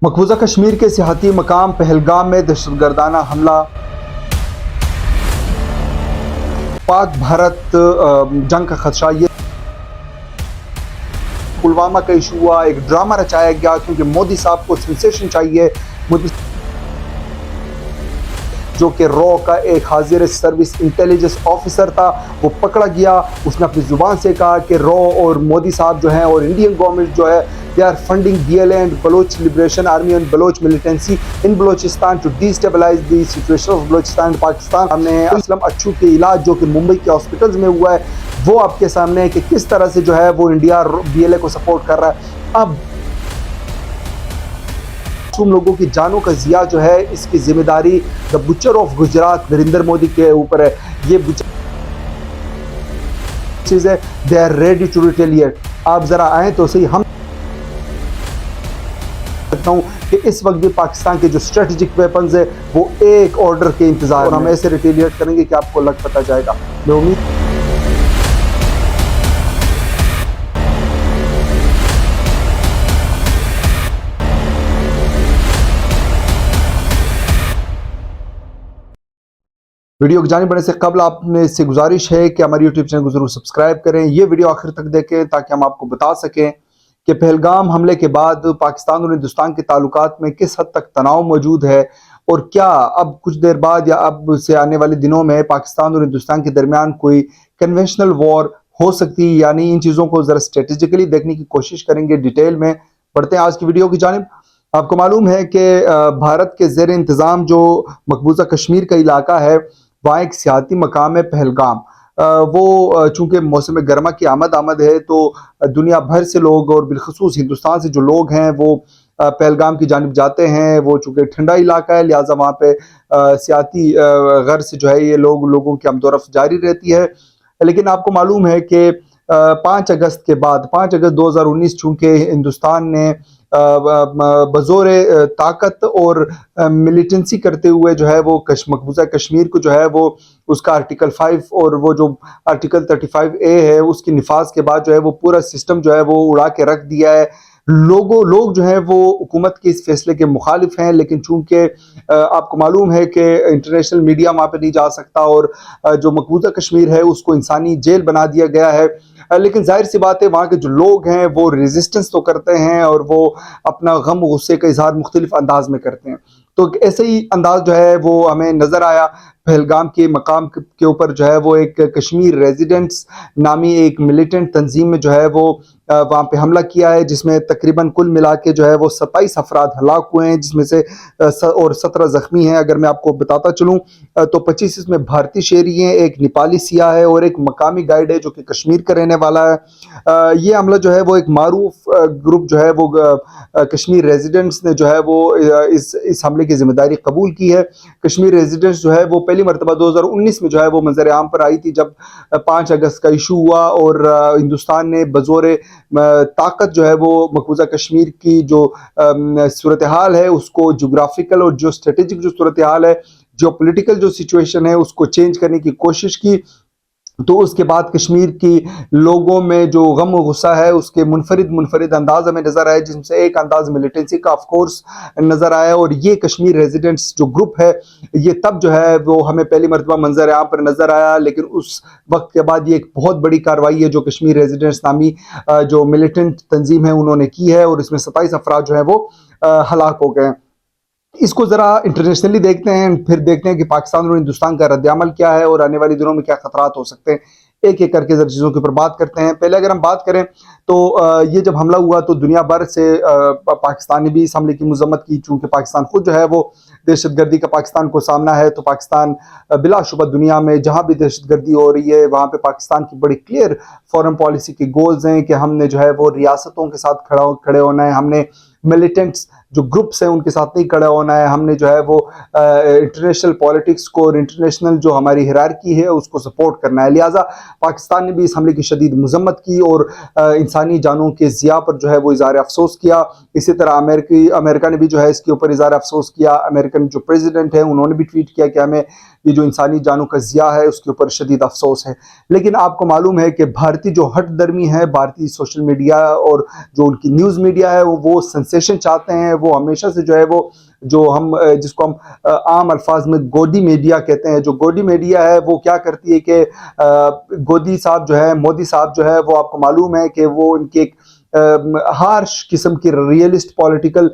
مقبوضہ کشمیر کے سیاحتی مقام پہلگام میں دہشت گردانہ حملہ، پاک بھارت جنگ کا خدشہ۔ یہ پلوامہ کا ایشو ہوا، ایک ڈرامہ رچایا گیا کیونکہ مودی صاحب کو سینسیشن چاہیے۔ مودی جو کہ رو کا ایک حاضر سروس انٹیلیجنس آفیسر تھا، وہ پکڑا گیا۔ اس نے اپنی زبان سے کہا کہ رو اور مودی صاحب جو ہیں اور انڈین گورنمنٹ جو ہے they are funding BLA and Baloch Liberation Army and Baloch militancy in Balochistan to destabilize the situation of Balochistan and Pakistan۔ ہم نے اسلم اچھو کے علاج جو کہ ممبئی کے ہاسپٹلز میں ہوا ہے وہ آپ کے سامنے ہے کہ کس طرح سے جو ہے وہ انڈیا BLA کو سپورٹ کر رہا ہے۔ اب لوگوں کی جانوں کا ضیاع جو ہے اس کی ذمہ داری دا بچر آف گجرات نریندر مودی کے اوپر ہے۔ یہ چیز ہے they are ready to retaliate۔ آپ ذرا آئیں تو صحیح، ہم سکتا ہوں کہ اس وقت بھی پاکستان کے جو اسٹریٹجک ویپنز ہیں وہ ایک آرڈر کے انتظار اور ہم ایسے ریٹیلیٹ کریں گے کہ آپ کو لگ پتہ جائے گا۔ میں امید ویڈیو کی جانب بڑھنے سے قبل آپ نے سے گزارش ہے کہ ہماری یوٹیوب چینل کو ضرور سبسکرائب کریں، یہ ویڈیو آخر تک دیکھیں تاکہ ہم آپ کو بتا سکیں کہ پہلگام حملے کے بعد پاکستان اور ہندوستان کے تعلقات میں کس حد تک تناؤ موجود ہے، اور کیا اب کچھ دیر بعد یا اب سے آنے والے دنوں میں پاکستان اور ہندوستان کے درمیان کوئی کنونشنل وار ہو سکتی ہے۔ یعنی ان چیزوں کو ذرا اسٹریٹجیکلی دیکھنے کی کوشش کریں گے، ڈیٹیل میں پڑھتے ہیں آج کی ویڈیو کی جانب۔ آپ کو معلوم ہے کہ بھارت کے زیر انتظام جو مقبوضہ کشمیر کا علاقہ ہے وہاں ایک سیاحتی مقام ہے پہلگام۔ وہ چونکہ موسم گرما کی آمد ہے تو دنیا بھر سے لوگ اور بالخصوص ہندوستان سے جو لوگ ہیں وہ پہلگام کی جانب جاتے ہیں۔ وہ چونکہ ٹھنڈا علاقہ ہے لہٰذا وہاں پہ سیاحتی غرض سے جو ہے یہ لوگوں کی آمد و رفت جاری رہتی ہے۔ لیکن آپ کو معلوم ہے کہ 5 اگست کے بعد 5 اگست 2019 چونکہ ہندوستان نے بزور طاقت اور ملیٹنسی کرتے ہوئے جو ہے وہ مقبوضہ کشمیر کو جو ہے وہ اس کا آرٹیکل 5 اور وہ جو آرٹیکل 35A ہے اس کی نفاذ کے بعد جو ہے وہ پورا سسٹم جو ہے وہ اڑا کے رکھ دیا ہے۔ لوگ جو ہیں وہ حکومت کے اس فیصلے کے مخالف ہیں، لیکن چونکہ آپ کو معلوم ہے کہ انٹرنیشنل میڈیا وہاں پہ نہیں جا سکتا اور جو مقبوضہ کشمیر ہے اس کو انسانی جیل بنا دیا گیا ہے، لیکن ظاہر سی بات ہے وہاں کے جو لوگ ہیں وہ ریزسٹنس تو کرتے ہیں اور وہ اپنا غم و غصے کا اظہار مختلف انداز میں کرتے ہیں۔ تو ایسے ہی انداز جو ہے وہ ہمیں نظر آیا پہلگام کے مقام کے اوپر جو ہے وہ ایک کشمیر ریزیڈنٹس نامی ایک ملیٹنٹ تنظیم میں جو ہے وہ وہاں پہ حملہ کیا ہے، جس میں تقریباً کل ملا کے جو ہے وہ 27 افراد ہلاک ہوئے ہیں، جس میں سے اور 17 زخمی ہیں۔ اگر میں آپ کو بتاتا چلوں تو 25 اس میں بھارتی شہری ہیں، ایک نیپالی سیاح ہے اور ایک مقامی گائیڈ ہے جو کہ کشمیر کا رہنے والا ہے۔ یہ حملہ جو ہے وہ ایک معروف گروپ جو ہے وہ کشمیر ریزیڈنٹس نے جو ہے وہ اس حملے کی ذمہ داری قبول کی ہے۔ کشمیر ریزیڈنٹس جو ہے وہ پہلی مرتبہ 2019 میں جو ہے وہ منظر عام پر آئی تھی جب 5 اگست کا ایشو ہوا اور ہندوستان نے بزور طاقت جو ہے وہ مقبوضہ کشمیر کی جو صورتحال ہے اس کو جغرافیکل اور جو اسٹریٹجک جو صورتحال ہے، جو پولیٹیکل جو سچویشن ہے اس کو چینج کرنے کی کوشش کی۔ تو اس کے بعد کشمیر کی لوگوں میں جو غم و غصہ ہے اس کے منفرد انداز ہمیں نظر آئے، جس میں سے ایک انداز ملیٹنسی کا آف کورس نظر آیا، اور یہ کشمیر ریزیڈنٹس جو گروپ ہے یہ تب جو ہے وہ ہمیں پہلی مرتبہ منظر عام پر نظر آیا، لیکن اس وقت کے بعد یہ ایک بہت بڑی کارروائی ہے جو کشمیر ریزیڈنٹس نامی جو ملیٹنٹ تنظیم ہے انہوں نے کی ہے، اور اس میں 27 افراد جو ہے وہ ہلاک ہو گئے۔ اس کو ذرا انٹرنیشنلی دیکھتے ہیں، پھر دیکھتے ہیں کہ پاکستان اور ہندوستان کا رد عمل کیا ہے اور آنے والی دنوں میں کیا خطرات ہو سکتے ہیں۔ ایک ایک کر کے ذرا چیزوں کے اوپر بات کرتے ہیں۔ پہلے اگر ہم بات کریں تو یہ جب حملہ ہوا تو دنیا بھر سے پاکستان نے بھی اس حملے کی مذمت کی، چونکہ پاکستان خود جو ہے وہ دہشت گردی کا پاکستان کو سامنا ہے، تو پاکستان بلا شبہ دنیا میں جہاں بھی دہشت گردی ہو رہی ہے وہاں پہ پاکستان کی بڑی کلیئر فارن پالیسی کی گولز ہیں کہ ہم نے جو ہے وہ ریاستوں کے ساتھ کھڑے ہونا ہے، ہم نے ملیٹنٹس جو گروپس ہیں ان کے ساتھ نہیں کھڑا ہونا ہے، ہم نے جو ہے وہ انٹرنیشنل پالیٹکس کو اور انٹرنیشنل جو ہماری ہیرارکی ہے اس کو سپورٹ کرنا ہے۔ لہٰذا پاکستان نے بھی اس حملے کی شدید مذمت کی اور انسانی جانوں کے ضیاع پر جو ہے وہ اظہار افسوس کیا۔ اسی طرح امریکہ نے بھی جو ہے اس کے اوپر اظہار افسوس کیا۔ امریکن جو پریزیڈنٹ ہے انہوں نے بھی ٹویٹ کیا کہ ہمیں یہ جو انسانی جانوں کا ضیاع ہے اس کے اوپر شدید افسوس ہے۔ لیکن آپ کو معلوم ہے کہ بھارتی جو ہٹ درمی ہے، بھارتی سوشل میڈیا اور جو ان کی نیوز میڈیا ہے وہ سنسیشن چاہتے ہیں، وہ ہمیشہ سے جو ہے وہ جو ہم جس کو ہم عام الفاظ میں گودی میڈیا کہتے ہیں، جو گودی میڈیا ہے وہ کیا کرتی ہے کہ گودی صاحب جو ہے، مودی صاحب جو ہے وہ آپ کو معلوم ہے کہ وہ ان کے ایک ہارش قسم کی ریئلسٹ پولیٹیکل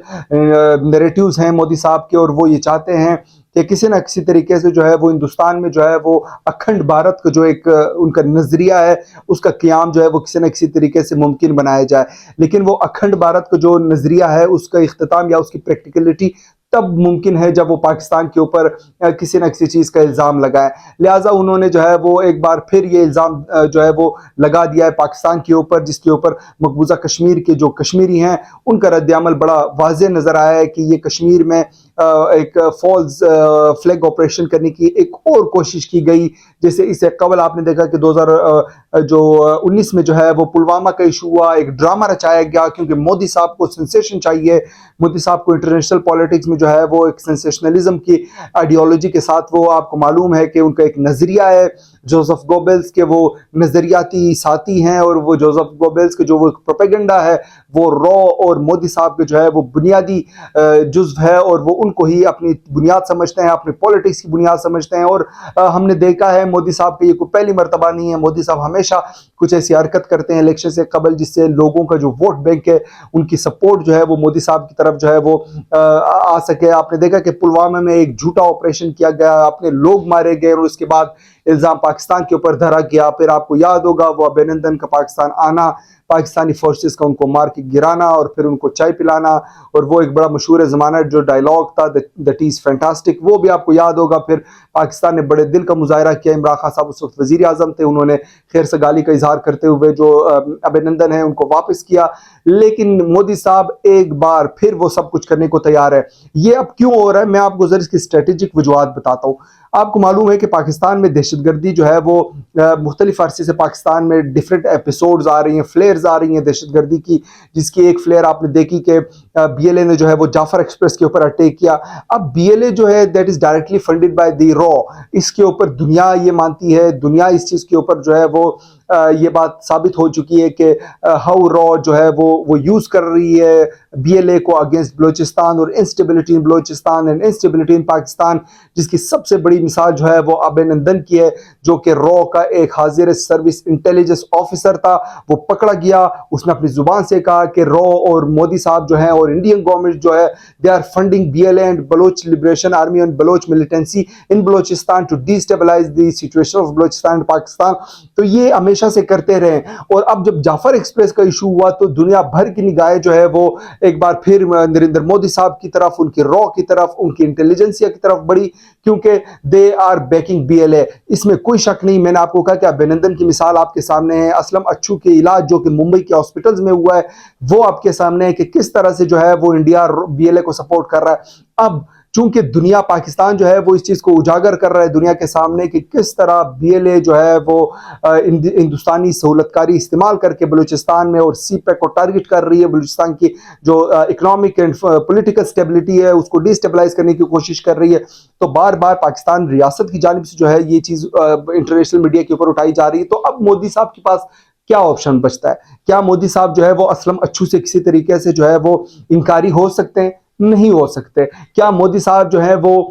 نیریٹیوز ہیں مودی صاحب کے، اور وہ یہ چاہتے ہیں کہ کسی نہ کسی طریقے سے جو ہے وہ ہندوستان میں جو ہے وہ اکھنڈ بھارت کا جو ایک ان کا نظریہ ہے اس کا قیام جو ہے وہ کسی نہ کسی طریقے سے ممکن بنایا جائے، لیکن وہ اکھنڈ بھارت کا جو نظریہ ہے اس کا اختتام یا اس کی پریکٹیکلٹی تب ممکن ہے جب وہ پاکستان کے اوپر کسی نہ کسی چیز کا الزام لگائے۔ لہٰذا انہوں نے جو ہے وہ ایک بار پھر یہ الزام جو ہے وہ لگا دیا ہے پاکستان کے اوپر، جس کے اوپر مقبوضہ کشمیر کے جو کشمیری ہیں ان کا رد عمل بڑا واضح نظر آیا ہے کہ یہ کشمیر میں ایک فالز فلیگ آپریشن کرنے کی ایک اور کوشش کی گئی، جیسے اس سے قبل آپ نے دیکھا کہ 2019 میں جو ہے وہ پلوامہ کا ایشو ہوا، ایک ڈرامہ رچایا گیا کیونکہ مودی صاحب کو سنسیشن چاہیے، مودی صاحب کو انٹرنیشنل پالیٹکس میں جو ہے وہ ایک سنسیشنلزم کی آئیڈیالوجی کے ساتھ وہ آپ کو معلوم ہے کہ ان کا ایک نظریہ ہے جوزف گوبلز کے، وہ نظریاتی ساتھی ہیں، اور وہ جوزف گوبلز کے جو وہ پروپیگنڈا ہے وہ رو اور مودی صاحب کے جو ہے وہ بنیادی جزو ہے، اور وہ ان کو ہی اپنی بنیاد سمجھتے ہیں، اپنی پولیٹکس کی بنیاد سمجھتے ہیں۔ اور ہم نے دیکھا ہے مودی صاحب کے یہ کوئی پہلی مرتبہ نہیں ہے، مودی صاحب ہمیشہ کچھ ایسی حرکت کرتے ہیں الیکشن سے قبل جس سے لوگوں کا جو ووٹ بینک ہے ان کی سپورٹ جو ہے وہ مودی صاحب کی طرف جو ہے وہ آ سکے۔ آپ نے دیکھا کہ پلوامہ میں ایک جھوٹا آپریشن کیا گیا، اپنے لوگ مارے گئے، اور اس کے بعد الزام پاکستان کے اوپر دھرا گیا۔ پھر آپ کو یاد ہوگا وہ ابھینندن کا پاکستان آنا، پاکستانی فورسز کا ان کو مار کے گرانا اور پھر ان کو چائے پلانا، اور وہ ایک بڑا مشہور زمانہ جو ڈائلاگ تھا دیٹ از فینٹاسٹک، وہ بھی آپ کو یاد ہوگا۔ پھر پاکستان نے بڑے دل کا مظاہرہ کیا، عمران خان صاحب اس وقت وزیر اعظم تھے، انہوں نے خیر سگالی کا اظہار کرتے ہوئے جو ابھینندن ہے ان کو واپس کیا، لیکن مودی صاحب ایک بار پھر وہ سب کچھ کرنے کو تیار ہے۔ یہ اب کیوں ہو رہا ہے، میں آپ کو ذرا اس کی اسٹریٹجک وجوہات بتاتا ہوں۔ آپ کو معلوم ہے کہ پاکستان میں دہشت گردی جو ہے وہ مختلف عرصے سے پاکستان میں ڈیفرنٹ ایپیسوڈز آ رہی ہیں، فلیئرز آ رہی ہیں دہشت گردی کی، جس کی ایک فلیئر آپ نے دیکھی کہ بی ایل اے نے جو ہے وہ جعفر ایکسپریس کے اوپر اٹیک کیا۔ اب بی ایل اے جو ہے that is directly funded by the رو، اس کے اوپر دنیا یہ مانتی ہے، دنیا اس چیز کے اوپر جو ہے وہ یہ بات ثابت ہو چکی ہے کہ ہاؤ رو جو ہے وہ یوز کر رہی ہے بی ایل اے کو اگینسٹ بلوچستان اور instability in Balochistan and instability in Pakistan, جس کی سب سے بڑی مثال جو ہے وہ ابھینندن کی ہے، جو کہ رو کا ایک حاضر سروس انٹیلیجنس آفیسر تھا، وہ پکڑا گیا، اس نے اپنی زبان سے کہا کہ رو اور مودی صاحب جو ہیں اور انڈین گورنمنٹ جو ہے they are funding B L A and Baloch liberation army and Baloch militancy in Balochistan to destabilise the situation of Balochistan and Pakistan. تو یہ ہمیشہ سے کرتے رہے، اور اب جب جعفر ایکسپریس کا ایشو ہوا تو دنیا بھر کی نگاہیں جو ہے وہ ایک بار پھر نریندر مودی صاحب کی طرف، ان کی رو کی طرف، ان کی انٹیلیجنسیا کی طرف بڑھی، کیونکہ they are backing B L A. اس میں کوئی شک نہیں، میں نے آپ کو کہا کہ ابھینندن کی مثال آپ کے سامنے ہے، اسلم اچھو کے علاج جو کہ ممبئی کے ہاسپٹلز میں ہوا ہے وہ آپ کے سامنے ہے کہ کس طرح سے جو ہے وہ انڈیا بی ایل اے کو سپورٹ کر رہا ہے۔ اب چونکہ دنیا پاکستان جو ہے وہ اس چیز کو اجاگر کر رہا ہے دنیا کے سامنے کہ کس طرح بی ایل اے جو ہے وہ ہندوستانی سہولت کاری استعمال کر کے بلوچستان میں اور سی پیک کو ٹارگٹ کر رہی ہے، بلوچستان کی جو اکنامک اینڈ پولیٹیکل سٹیبلٹی ہے اس کو ڈی اسٹیبلائز کرنے کی کوشش کر رہی ہے، تو بار بار پاکستان ریاست کی جانب سے جو ہے یہ چیز انٹرنیشنل میڈیا کے اوپر اٹھائی جا رہی ہے۔ تو اب مودی صاحب کے پاس کیا آپشن بچتا ہے؟ کیا مودی صاحب جو ہے وہ اسلم اچھو سے کسی طریقے سے جو ہے وہ انکاری ہو سکتے ہیں؟ نہیں ہو سکتے۔ کیا مودی صاحب جو ہے وہ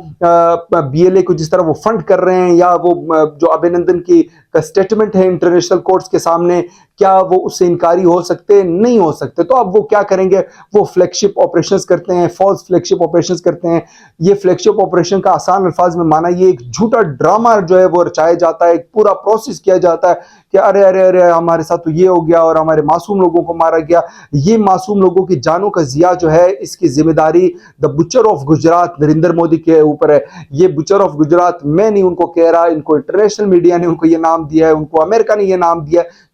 بی ایل اے کو جس طرح وہ فنڈ کر رہے ہیں، یا وہ جو ابھینندن کی سٹیٹمنٹ ہے انٹرنیشنل کورٹس کے سامنے، کیا وہ اس سے انکاری ہو سکتے؟ نہیں ہو سکتے۔ تو اب وہ کیا کریں گے؟ وہ فلیگ شپ آپریشنز کرتے ہیں، فالس فلیگ شپ آپریشنز کرتے ہیں۔ یہ فلیگ شپ آپریشن کا آسان الفاظ میں مانا یہ ایک جھوٹا ڈرامہ جو ہے وہ رچایا جاتا ہے، ایک پورا پروسیس کیا جاتا ہے کہ ارے ارے ارے ہمارے ساتھ تو یہ ہو گیا اور ہمارے معصوم لوگوں کو مارا گیا۔ یہ معصوم لوگوں کی جانوں کا ضیاع جو ہے اس کی ذمہ داری دا بچر آف گجرات نریندر مودی کے اوپر ہے۔ یہ بچر آف گجرات میں نہیں ان کو کہہ رہا، ان کو انٹرنیشنل میڈیا نے ان کو یہ نام دیا ہے، ان کو امریکہ نے یہ نام دیا ہے۔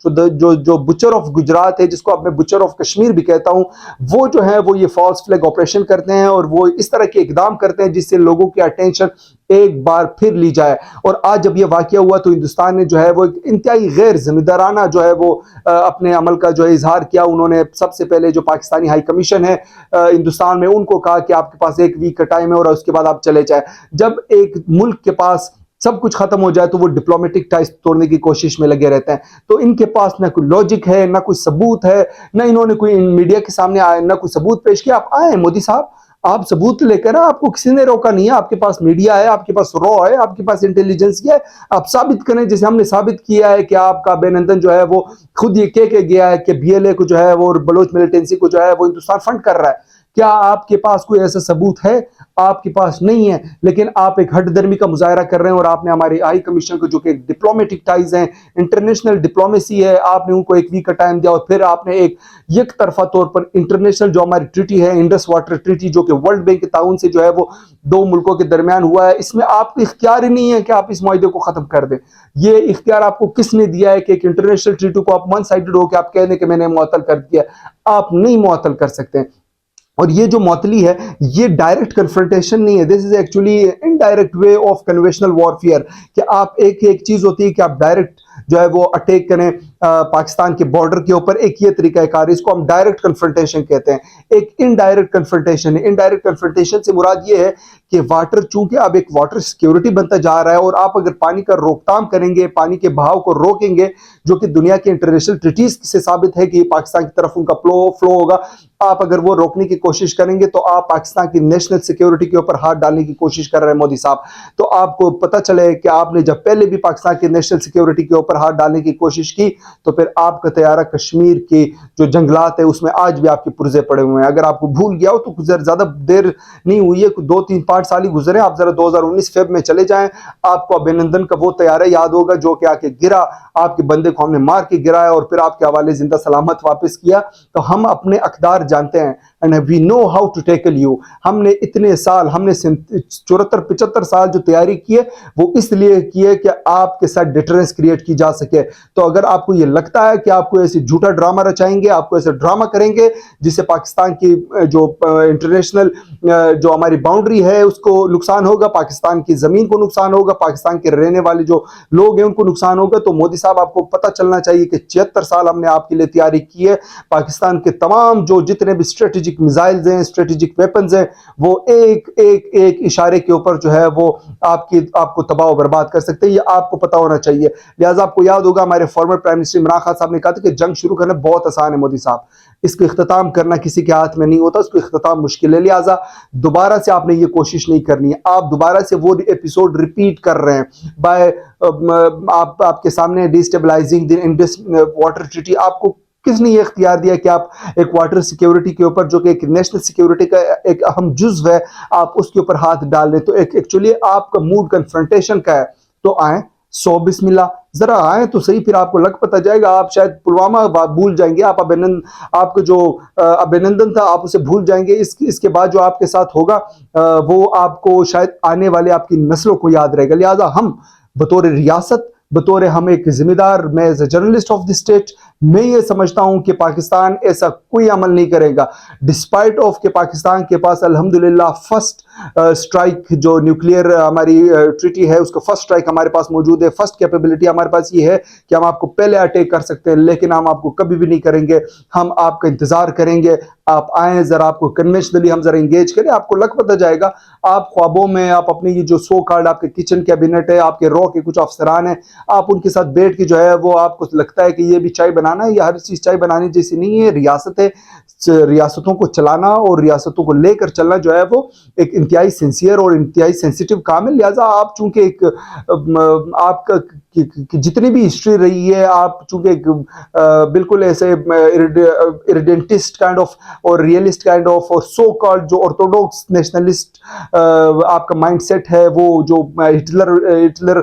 جو بچر آف گجرات ہے، جس کو اب میں بچر آف کشمیر بھی کہتا ہوں، وہ جو ہے وہ یہ فالس فلیگ آپریشن کرتے ہیں اور وہ اس طرح کے اقدام کرتے ہیں جس سے لوگوں کی اٹینشن ایک بار پھر لی جائے۔ اور آج جب یہ واقعہ ہوا تو ہندوستان نے جو ہے وہ انتہائی غیر ذمہ دارانہ جو ہے وہ اپنے عمل کا جو ہے اظہار کیا۔ انہوں نے سب سے پہلے جو پاکستانی ہائی کمیشن ہے ہندوستان میں، ان کو کہا کہ آپ کے پاس ایک ویک کا ٹائم ہے اور اس کے بعد آپ چلے جائیں۔ جب ایک ملک کے پاس سب کچھ ختم ہو جائے تو وہ ڈپلومیٹک ٹائز توڑنے کی کوشش میں لگے رہتے ہیں. تو ان کے پاس نہ کوئی لاجک ہے، نہ کوئی ثبوت ہے، نہ انہوں نے کوئی میڈیا کے سامنے آئے نہ کوئی ثبوت پیش کیا. آپ آئیں مودی صاحب، آپ ثبوت لے کر آپ کو کسی نے روکا نہیں ہے. آپ کے پاس میڈیا ہے، آپ کے پاس رو ہے، آپ کے پاس انٹیلیجنس ہے. آپ ثابت کریں، جیسے ہم نے ثابت کیا ہے کہ آپ کا ابھینندن جو ہے وہ خود یہ کہہ کے گیا ہے کہ BLA کو جو ہے وہ بلوچ ملیٹنسی کو جو ہے وہ ہندوستان فنڈ کر رہا ہے. کیا آپ کے پاس کوئی ایسا ثبوت ہے؟ آپ کے پاس نہیں ہے. لیکن آپ ایک ہٹ درمی کا مظاہرہ کر رہے ہیں، اور آپ نے ہمارے ہائی کمیشن کو جو کہ ڈپلومیٹک ٹائز ہیں، انٹرنیشنل ڈپلومیسی ہے، آپ نے ان کو ایک ویک کا ٹائم دیا، اور پھر آپ نے ایک یک طرفہ طور پر انٹرنیشنل جو ہماری ٹریٹی ہے، انڈس واٹر ٹریٹی، جو کہ ورلڈ بینک کے تعاون سے جو ہے وہ دو ملکوں کے درمیان ہوا ہے، اس میں آپ کو اختیار ہی نہیں ہے کہ آپ اس معاہدے کو ختم کر دیں. یہ اختیار آپ کو کس نے دیا ہے کہ ایک انٹرنیشنل ٹریٹی کو آپ ون سائیڈڈ ہو کے آپ کہہ دیں کہ میں نے معطل کر دیا؟ آپ نہیں معطل کر سکتے. اور یہ جو معطلی ہے یہ ڈائریکٹ کنفرنٹیشن نہیں ہے، this is actually indirect way of conventional warfare. کہ آپ ایک چیز ہوتی ہے کہ آپ ڈائریکٹ جو ہے وہ اٹیک کریں پاکستان کے بارڈر کے اوپر، ایک یہ طریقہ کار، اس کو ہم ڈائریکٹ کنفرنٹیشن کہتے ہیں. ایک انڈائریکٹ کنفرنٹیشن ہے. انڈائریکٹ کنفرنٹیشن سے مراد یہ ہے کہ واٹر، چونکہ اب ایک واٹر سیکیورٹی بنتا جا رہا ہے، اور آپ اگر پانی کا روک تھام کریں گے، پانی کے بہاؤ کو روکیں گے، جو کہ دنیا کے انٹرنیشنل ٹریٹیز سے ثابت ہے کہ پاکستان کی طرف ان کا فلو ہوگا، آپ اگر وہ روکنے کی کوشش کریں گے تو آپ پاکستان کی نیشنل سیکیورٹی کے اوپر ہاتھ ڈالنے کی کوشش کر رہے ہیں مودی صاحب. تو آپ کو پتہ چلے کہ آپ نے جب پہلے بھی پاکستان کی نیشنل سیکیورٹی کے اوپر ہاتھ ڈالنے کی کوشش کی، تو پھر آپ کا طیارہ کشمیر کے جو جنگلات ہے اس میں آج بھی آپ کے پرزے پڑے ہوئے ہیں. اگر آپ کو بھول گیا ہو تو زیادہ دیر نہیں ہوئی ہے، 2-3-5 سال ہی گزرے. آپ ذرا 2019 فیب میں چلے جائیں، آپ کو ابھینندن کا وہ طیارہ یاد ہوگا جو کہ آ کے گرا، آپ کے بندے کو ہم نے مار کے گرایا اور پھر آپ کے حوالے زندہ سلامت واپس کیا. تو ہم اپنے اقدار جانتے ہیں، and we know how to tackle you. ہم نے اتنے سال، ہم نے 74-75 سال جو تیاری کی ہے وہ اس لیے کی ہے کہ آپ کے ساتھ ڈیٹرنس کریٹ کی جا سکے. تو اگر آپ کو یہ لگتا ہے کہ آپ کو ایسے جھوٹا ڈرامہ رچائیں گے، آپ کو ایسے ڈرامہ کریں گے جس سے پاکستان کی جو انٹرنیشنل جو ہماری باؤنڈری ہے اس کو نقصان ہوگا، پاکستان کی زمین کو نقصان ہوگا، پاکستان کے رہنے والے جو لوگ ہیں ان کو نقصان ہوگا، تو مودی صاحب آپ کو پتہ چلنا چاہیے کہ 76 سال ہم نے آپ کے لیے تیاری کی ہے. پاکستان کے تمام جو جتنے بھی اسٹریٹجک میزائلز ہیں، اسٹریٹجک ویپنز ہیں، وہ ایک اشارے کے اوپر جو ہے وہ آپ کو تباہ و برباد کر سکتے ہیں. یہ آپ کو پتہ ہونا چاہیے. لہٰذا آپ کو یاد ہوگا ہمارے former prime minister Imran Khan صاحب نے کہا تھا کہ جنگ شروع کرنا بہت آسان ہے مودی صاحب، اس کو اختتام کرنا کسی کے ہاتھ میں نہیں ہوتا، اس کو اختتام مشکل ہے. لہٰذا دوبارہ سے آپ نے یہ کوشش نہیں کرنی ہے. آپ دوبارہ سے وہ ایپیسوڈ ریپیٹ کر رہے ہیں آپ کے سامنے ڈیسٹیبلائزنگ دی انڈس واٹر ٹریٹی. آپ کو کس نے یہ اختیار دیا کہ آپ ایک واٹر سیکیورٹی کے اوپر، جو کہ ایک نیشنل سیکیورٹی کا ایک اہم جزو ہے، آپ اس کے اوپر ہاتھ ڈال دیں؟ تو ایکچولی آپ کا موڈ کنفرنٹیشن کا ہے. تو آئیں، بسم اللہ، ذرا آئیں تو صحیح، پھر آپ کو لگ پتہ جائے گا. آپ شاید پلوامہ بھول جائیں گے، آپ کا جو ابھینندن تھا آپ اسے بھول جائیں گے. اس کے بعد جو آپ کے ساتھ ہوگا وہ آپ کو شاید آنے والے آپ کی نسلوں کو یاد رہے گا. لہٰذا ہم بطور ریاست، بطور ہم ایک ذمہ دار، میں as a journalist of the state, میں یہ سمجھتا ہوں کہ پاکستان ایسا کوئی عمل نہیں کرے گا، ڈسپائٹ آف کہ پاکستان کے پاس الحمدللہ فرسٹ سٹرائک جو نیوکلیئر ہماری ٹریٹی ہے اس کا فرسٹ سٹرائک ہمارے پاس موجود ہے. فرسٹ کیپیبلٹی ہمارے پاس یہ ہے کہ ہم آپ کو پہلے اٹیک کر سکتے ہیں، لیکن ہم آپ کو کبھی بھی نہیں کریں گے. ہم آپ کا انتظار کریں گے. آپ آئیں، ذرا آپ کو کنونشنلی ہم ذرا انگیج کریں. آپ کو لگ پتہ جائے گا. آپ خوابوں میں، آپ اپنی یہ جو سو کارڈ آپ کے کچن کیبنٹ ہے، آپ کے رو کے کچھ افسران ہیں، آپ ان کے ساتھ بیٹھ کے جو ہے وہ آپ کو لگتا ہے کہ یہ بھی چائے بنانا ہے. یہ ہر چیز چائے بنانے جیسی نہیں ہے. ریاست ہے، ریاستوں کو چلانا اور ریاستوں کو لے کر چلنا جو ہے وہ ایک انتہائی سنسیئر اور انتہائی سینسیٹیو کام ہے. لہٰذا آپ چونکہ ایک آپ کا جتنی بھی ہسٹری رہی ہے، آپ چونکہ ایک بالکل ایسے ایریڈنٹسٹ کائنڈ آف اور ریئلسٹ کائنڈ آف اور سو کالڈ جو آرتھوڈاکس نیشنلسٹ آپ کا مائنڈ سیٹ ہے، وہ جو ہٹلر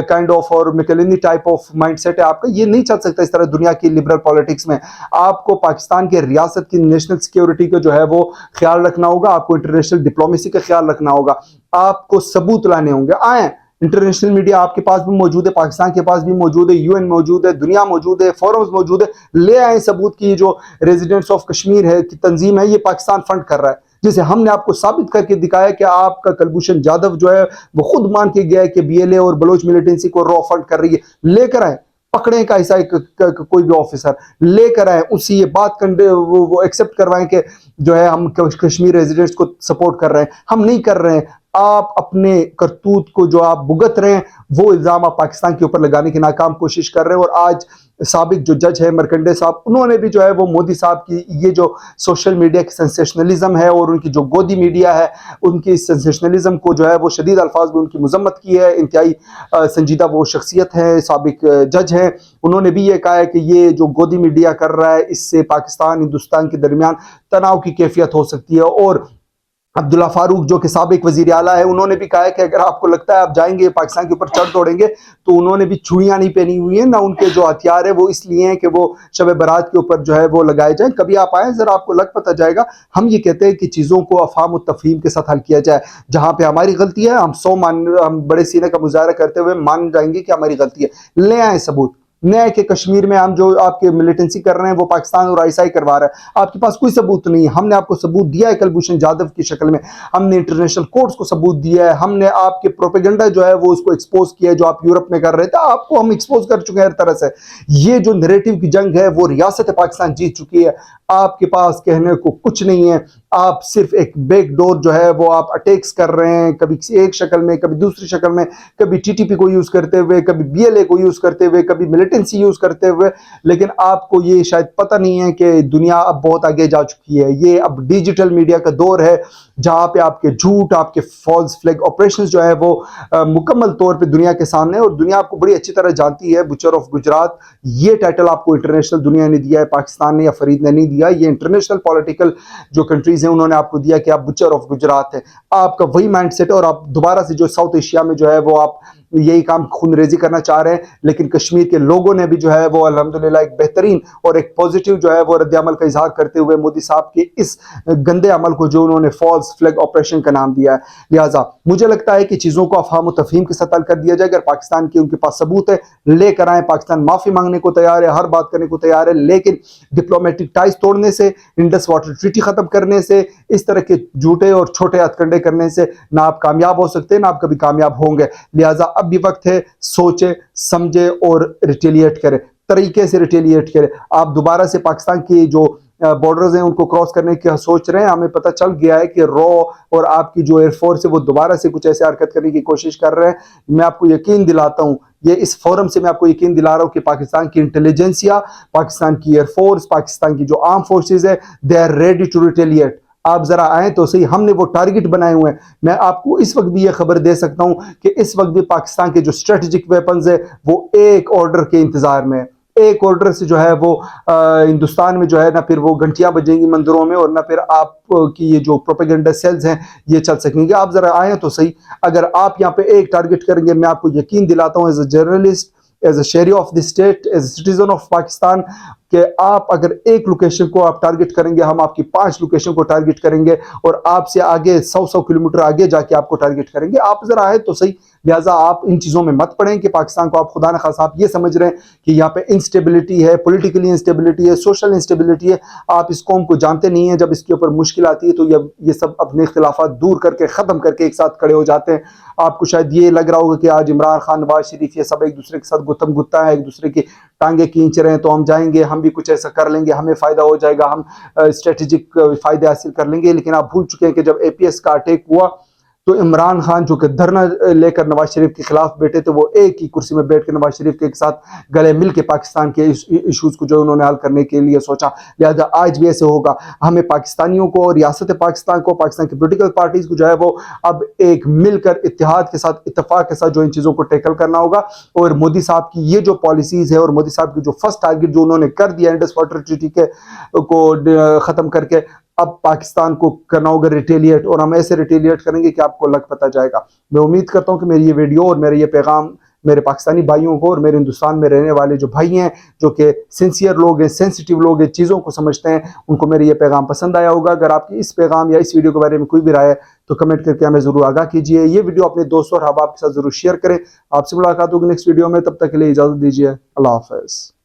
کائنڈ آف اور میکلینی ٹائپ آف مائنڈ سیٹ ہے آپ کا، یہ نہیں چل سکتا اس طرح دنیا کی لبرل پالیٹکس میں. آپ کو پاکستان کے ریاست کی نیشنل سیکیورٹی کا جو ہے وہ خیال رکھنا ہوگا. آپ کو انٹرنیشنل ڈپلومیسی کا خیال رکھنا ہوگا. آپ کو ثبوت لانے ہوں گے. آئیں، انٹرنیشنل میڈیا آپ کے پاس بھی موجود ہے، پاکستان کے پاس بھی موجود ہے، UN موجود ہے، دنیا موجود ہے، فورمز موجود ہے. لے آئیں ثبوت کی جو ریزیڈنٹس آف کشمیر ہے کی تنظیم ہے، یہ پاکستان فنڈ کر رہا ہے. جسے ہم نے آپ کو ثابت کر کے دکھایا کہ آپ کا کلبھوشن جادو جو ہے وہ خود مان کے گیا ہے کہ BLA اور بلوچ ملیٹنسی کو رو فنڈ کر رہی ہے. لے کر آئیں، پکڑیں کا ایسا کوئی بھی آفیسر لے کر آئیں، اس سے یہ بات وہ ایکسیپٹ کروائیں کہ جو ہے ہم کشمیر ریزیڈنٹس کو سپورٹ کر رہے ہیں. ہم نہیں کر رہے ہیں. آپ اپنے کرتوت کو جو آپ بھگت رہے ہیں وہ الزام آپ پاکستان کے اوپر لگانے کی ناکام کوشش کر رہے ہیں. اور آج سابق جو جج ہے مرکنڈے صاحب, انہوں نے بھی جو ہے وہ مودی صاحب کی یہ جو سوشل میڈیا کی سینسیشنلزم ہے اور ان کی جو گودی میڈیا ہے ان کی سینسیشنلزم کو جو ہے وہ شدید الفاظ میں ان کی مذمت کی ہے. انتہائی سنجیدہ وہ شخصیت ہے, سابق جج ہیں, انہوں نے بھی یہ کہا ہے کہ یہ جو گودی میڈیا کر رہا ہے اس سے پاکستان ہندوستان کے درمیان تناؤ کی کیفیت ہو سکتی ہے. اور عبداللہ فاروق جو کہ سابق وزیر اعلیٰ ہے, انہوں نے بھی کہا ہے کہ اگر آپ کو لگتا ہے آپ جائیں گے پاکستان کے اوپر چڑھ دوڑیں گے, تو انہوں نے بھی چوڑیاں نہیں پہنی ہوئی ہیں, نہ ان کے جو ہتھیار ہے وہ اس لیے ہیں کہ وہ شب برات کے اوپر جو ہے وہ لگائے جائیں. کبھی آپ آئیں ذرا آپ کو لگ پتہ جائے گا. ہم یہ کہتے ہیں کہ چیزوں کو افہام و تفہیم کے ساتھ حل کیا جائے. جہاں پہ ہماری غلطی ہے ہم بڑے سینے کا مظاہرہ کرتے ہوئے مان جائیں گے کہ ہماری غلطی ہے, لے آئیں ثبوت. نئے کہ کشمیر میں ہم جو آپ کے ملیٹنسی کر رہے ہیں وہ پاکستان اور ISI کروا رہا ہے, آپ کے پاس کوئی ثبوت نہیں ہے. ہم نے آپ کو ثبوت دیا ہے کلبھوشن جادو کی شکل میں, ہم نے انٹرنیشنل کورٹس کو ثبوت دیا ہے, ہم نے آپ کے پروپیگنڈا جو ہے وہ اس کو ایکسپوز کیا ہے جو آپ یورپ میں کر رہے تھے, آپ کو ہم ایکسپوز کر چکے ہیں ہر طرح سے. یہ جو نیریٹو کی جنگ ہے وہ ریاست پاکستان جیت چکی ہے. آپ کے پاس کہنے کو کچھ نہیں ہے, آپ صرف ایک بیک ڈور جو ہے وہ آپ اٹیکس کر رہے ہیں, کبھی ایک شکل میں کبھی دوسری شکل میں, کبھی TTP کو یوز کرتے ہوئے, کبھی BLA کو یوز کرتے ہوئے, کبھی ملیٹنسی یوز کرتے ہوئے. لیکن آپ کو یہ شاید پتہ نہیں ہے کہ دنیا اب بہت آگے جا چکی ہے. یہ اب ڈیجیٹل میڈیا کا دور ہے جہاں پہ آپ کے جھوٹ, آپ کے فالس فلیگ آپریشنز جو ہے وہ مکمل طور پہ دنیا کے سامنے, اور دنیا آپ کو بڑی اچھی طرح جانتی ہے. بچر آف گجرات یہ ٹائٹل آپ کو انٹرنیشنل دنیا نے دیا ہے, پاکستان نے یا فرید نے نہیں دیا. یہ انٹرنیشنل پولیٹیکل جو کنٹریز ہیں انہوں نے آپ کو دیا کہ آپ بچر آف گجرات ہے. آپ کا وہی مائنڈ سیٹ ہے, اور آپ دوبارہ سے جو ساؤتھ ایشیا میں جو ہے وہ آپ یہی کام خون ریزی کرنا چاہ رہے ہیں. لیکن کشمیر کے لوگوں نے بھی جو ہے وہ الحمدللہ ایک بہترین اور ایک پوزیٹیو جو ہے وہ رد عمل کا اظہار کرتے ہوئے مودی صاحب کے اس گندے عمل کو جو انہوں نے فالس فلیگ آپریشن کا نام دیا ہے. لہٰذا مجھے لگتا ہے کہ چیزوں کو افہام و تفہیم کے ساتھ حل کر دیا جائے. اگر پاکستان کے ان کے پاس ثبوت ہے لے کر آئیں, پاکستان معافی مانگنے کو تیار ہے, ہر بات کرنے کو تیار ہے, لیکن ڈپلومیٹک ٹائز توڑنے سے, انڈس واٹر ٹریٹی ختم کرنے سے, اس طرح کے جھوٹے اور چھوٹے ہتھ کنڈے کرنے سے نہ آپ کامیاب ہو سکتے, نہ آپ کبھی کامیاب ہوں گے. لہٰذا اب بھی وقت ہے, سوچے سمجھے اور ریٹیلیٹ کرے, طریقے سے ریٹیلیٹ کرے. آپ دوبارہ سے پاکستان کی جو بارڈرز ہیں ان کو کراس کرنے کی سوچ رہے ہیں, ہمیں پتہ چل گیا ہے کہ رو اور آپ کی جو ایئر فورس ہے وہ دوبارہ سے کچھ ایسے حرکت کرنے کی کوشش کر رہے ہیں. میں آپ کو یقین دلاتا ہوں, یہ اس فورم سے میں آپ کو یقین دلا رہا ہوں کہ پاکستان کی انٹیلیجنسیا, پاکستان کی ایئر فورس, پاکستان کی جو آرم فورسز ہے, they are ready to retaliate. آپ ذرا آئیں تو صحیح, ہم نے وہ ٹارگٹ بنائے ہوئے ہیں. میں آپ کو اس وقت بھی یہ خبر دے سکتا ہوں کہ اس وقت بھی پاکستان کے جو اسٹریٹجک ویپنز ہے وہ ایک آرڈر کے انتظار میں ہے. ایک آرڈر سے جو ہے وہ ہندوستان میں جو ہے نہ پھر وہ گھنٹیاں بجیں گی مندروں میں, اور نہ پھر آپ کی یہ جو پروپیگنڈا سیلز ہیں یہ چل سکیں گے. آپ ذرا آئیں تو صحیح. اگر آپ یہاں پہ ایک ٹارگٹ کریں گے, میں آپ کو یقین دلاتا ہوں as a journalist, as a شہری of the state, as a citizen of Pakistan, کہ آپ اگر ایک لوکیشن کو آپ ٹارگٹ کریں گے, ہم آپ کی 5 لوکیشن کو ٹارگٹ کریں گے, اور آپ سے آگے 100 کلومیٹر آگے جا کے آپ کو ٹارگٹ کریں گے. آپ ذرا آئے تو صحیح. لہٰذا آپ ان چیزوں میں مت پڑیں کہ پاکستان کو آپ خدا نخواستہ آپ یہ سمجھ رہے ہیں کہ یہاں پہ انسٹیبلٹی ہے, پولیٹیکلی انسٹیبلٹی ہے, سوشل انسٹیبلٹی ہے. آپ اس قوم کو جانتے نہیں ہیں. جب اس کے اوپر مشکل آتی ہے تو یہ سب اپنے اختلافات دور کر کے, ختم کر کے ایک ساتھ کھڑے ہو جاتے ہیں. آپ کو شاید یہ لگ رہا ہوگا کہ آج عمران خان, نواز شریف, یہ سب ایک دوسرے کے ساتھ گتم گتا ہے, ایک دوسرے کی ٹانگیں کھینچ رہے ہیں, تو ہم جائیں گے, ہم بھی کچھ ایسا کر لیں گے, ہمیں فائدہ ہو جائے گا, ہم اسٹریٹجک فائدے حاصل کر لیں گے. لیکن آپ بھول چکے ہیں کہ جب APS کا اٹیک ہوا تو عمران خان جو کہ دھرنا لے کر نواز شریف کے خلاف بیٹھے تھے, وہ ایک ہی کرسی میں بیٹھ کے نواز شریف کے ایک ساتھ گلے مل کے پاکستان کے ایشوز کو جو انہوں نے حل کرنے کے لیے سوچا. لہذا آج بھی ایسے ہوگا. ہمیں پاکستانیوں کو, ریاست پاکستان کو, پاکستان کی پولیٹیکل پارٹیز کو جو ہے وہ اب ایک مل کر اتحاد کے ساتھ, اتفاق کے ساتھ جو ان چیزوں کو ٹیکل کرنا ہوگا. اور مودی صاحب کی یہ جو پالیسیز ہے, اور مودی صاحب کی جو فرسٹ ٹارگٹ جو انہوں نے کر دیا انڈس واٹر ٹریٹی کو ختم کر کے, اب پاکستان کو کرنا ہوگا ریٹیلیٹ, اور ہم ایسے ریٹیلیٹ کریں گے کہ آپ کو لگ پتہ جائے گا. میں امید کرتا ہوں کہ میری یہ ویڈیو اور میرا یہ پیغام میرے پاکستانی بھائیوں کو اور میرے ہندوستان میں رہنے والے جو بھائی ہیں جو کہ سنسیئر لوگ ہیں, سینسیٹیو لوگ ہیں, چیزوں کو سمجھتے ہیں, ان کو میرا یہ پیغام پسند آیا ہوگا. اگر آپ کی اس پیغام یا اس ویڈیو کے بارے میں کوئی بھی رائے ہے تو کمنٹ کر کے ہمیں ضرور آگاہ کیجیے. یہ ویڈیو اپنے دوستوں اور احباب کے ساتھ ضرور شیئر کریں. آپ سے ملاقات ہوگی نیکسٹ ویڈیو میں, تب تک کے لیے اجازت دیجیے. اللہ حافظ.